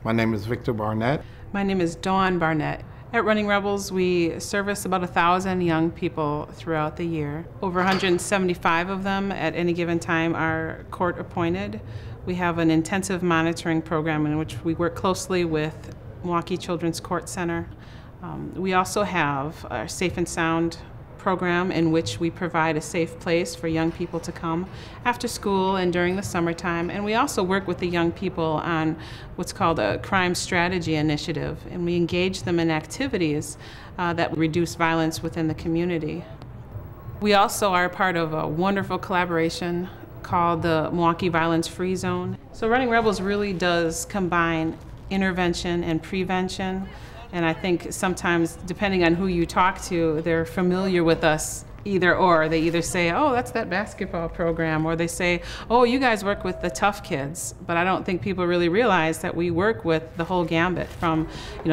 My name is Victor Barnett. My name is Dawn Barnett. At Running Rebels, we service about 1,000 young people throughout the year. Over 175 of them at any given time are court appointed. We have an intensive monitoring program in which we work closely with Milwaukee Children's Court Center. We also have our Safe and Sound program in which we provide a safe place for young people to come after school and during the summertime. And we also work with the young people on what's called a crime strategy initiative, and we engage them in activities that reduce violence within the community. We also are part of a wonderful collaboration called the Milwaukee Violence Free Zone. So Running Rebels really does combine intervention and prevention. And I think sometimes, depending on who you talk to, they're familiar with us either or. They either say, oh, that's that basketball program, or they say, oh, you guys work with the tough kids. But I don't think people really realize that we work with the whole gambit, from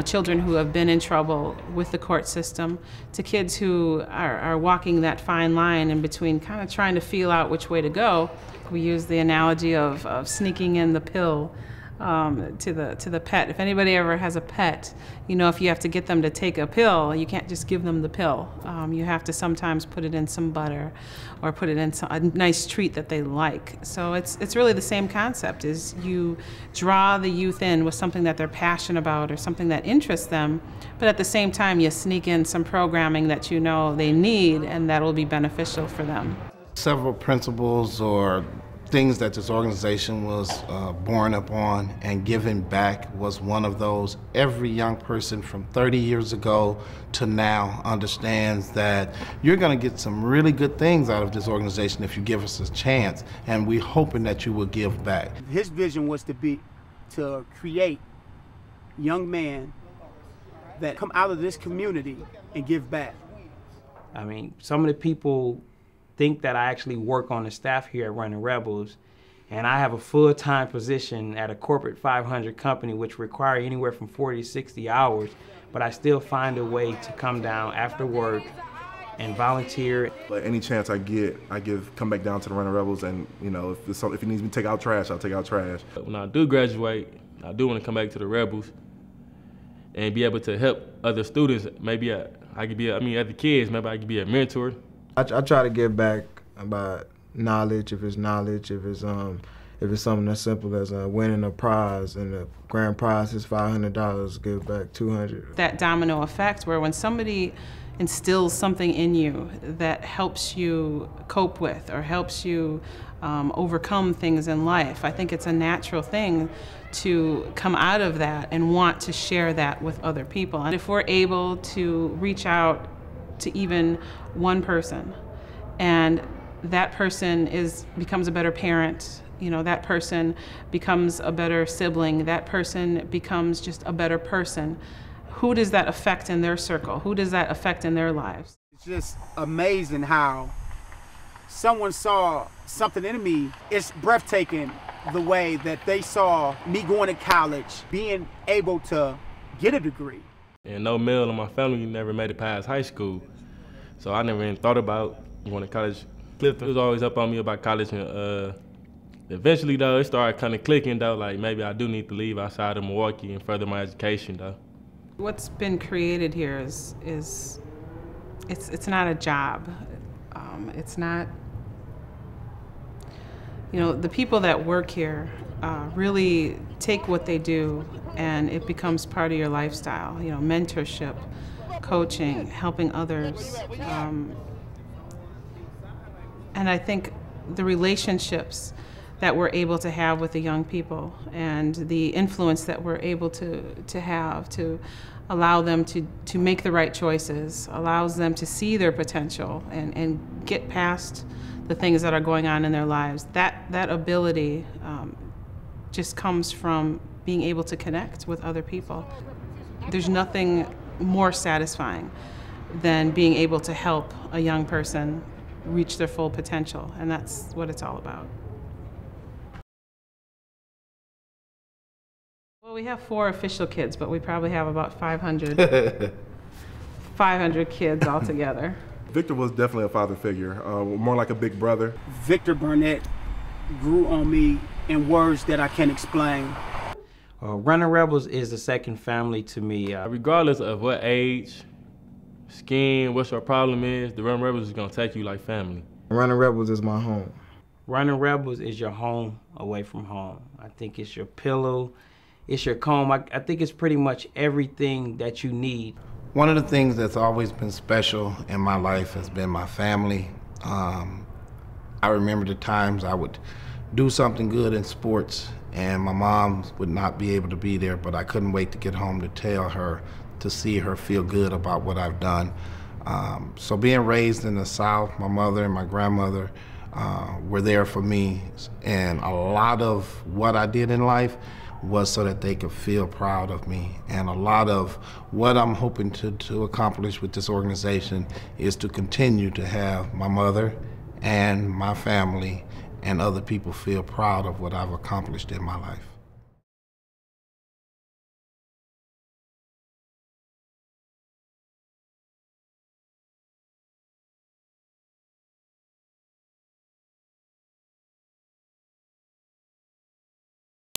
children who have been in trouble with the court system to kids who are walking that fine line in between, kind of trying to feel out which way to go. We use the analogy of sneaking in the pill to the pet. If anybody ever has a pet, if you have to get them to take a pill, you can't just give them the pill. You have to sometimes put it in some butter or put it in a nice treat that they like. So it's really the same concept, is you draw the youth in with something that they're passionate about or something that interests them, but at the same time you sneak in some programming that they need and that will be beneficial for them. Several principles or things that this organization was born upon, and giving back was one of those. Every young person from 30 years ago to now understands that you're going to get some really good things out of this organization if you give us a chance, and we're hoping that you will give back. His vision was to create young men that come out of this community and give back. I mean, some of the people think that I actually work on the staff here at Running Rebels, and I have a full-time position at a corporate 500 company which require anywhere from 40 to 60 hours, but I still find a way to come down after work and volunteer. Like any chance I get, come back down to the Running Rebels, and if it needs me to take out trash, I'll take out trash. When I do graduate, I do want to come back to the Rebels and be able to help other students. Maybe I could be, other kids, maybe I could be a mentor. I try to give back about knowledge, if it's something as simple as winning a prize, and the grand prize is $500, give back $200. That domino effect, where when somebody instills something in you that helps you cope with or helps you overcome things in life, I think it's a natural thing to come out of that and want to share that with other people. And if we're able to reach out to even one person, and that person becomes a better parent, that person becomes a better sibling, that person becomes just a better person, who does that affect in their circle? Who does that affect in their lives? It's just amazing how someone saw something in me. It's breathtaking the way that they saw me going to college, being able to get a degree. And no male in my family never made it past high school. So I never even thought about going to college. Clifton was always up on me about college, and eventually though, it started kind of clicking though, like maybe I do need to leave outside of Milwaukee and further my education though. What's been created here is it's not a job. It's not, the people that work here really take what they do and it becomes part of your lifestyle. Mentorship, coaching, helping others. And I think the relationships that we're able to have with the young people and the influence that we're able to have to allow them to make the right choices, allows them to see their potential and get past the things that are going on in their lives. That ability just comes from being able to connect with other people. There's nothing more satisfying than being able to help a young person reach their full potential, and that's what it's all about. Well, we have 4 official kids, but we probably have about 500 kids altogether. Victor was definitely a father figure, more like a big brother. Victor Barnett grew on me in words that I can't explain. Running Rebels is a second family to me. Regardless of what age, skin, what your problem is, the Running Rebels is gonna take you like family. Running Rebels is my home. Running Rebels is your home away from home. I think it's your pillow, it's your comb. I think it's pretty much everything that you need. One of the things that's always been special in my life has been my family. I remember the times I would do something good in sports and my mom would not be able to be there, but I couldn't wait to get home to tell her, to see her feel good about what I've done. So being raised in the South, my mother and my grandmother were there for me, and a lot of what I did in life was so that they could feel proud of me. And a lot of what I'm hoping to accomplish with this organization is to continue to have my mother and my family and other people feel proud of what I've accomplished in my life.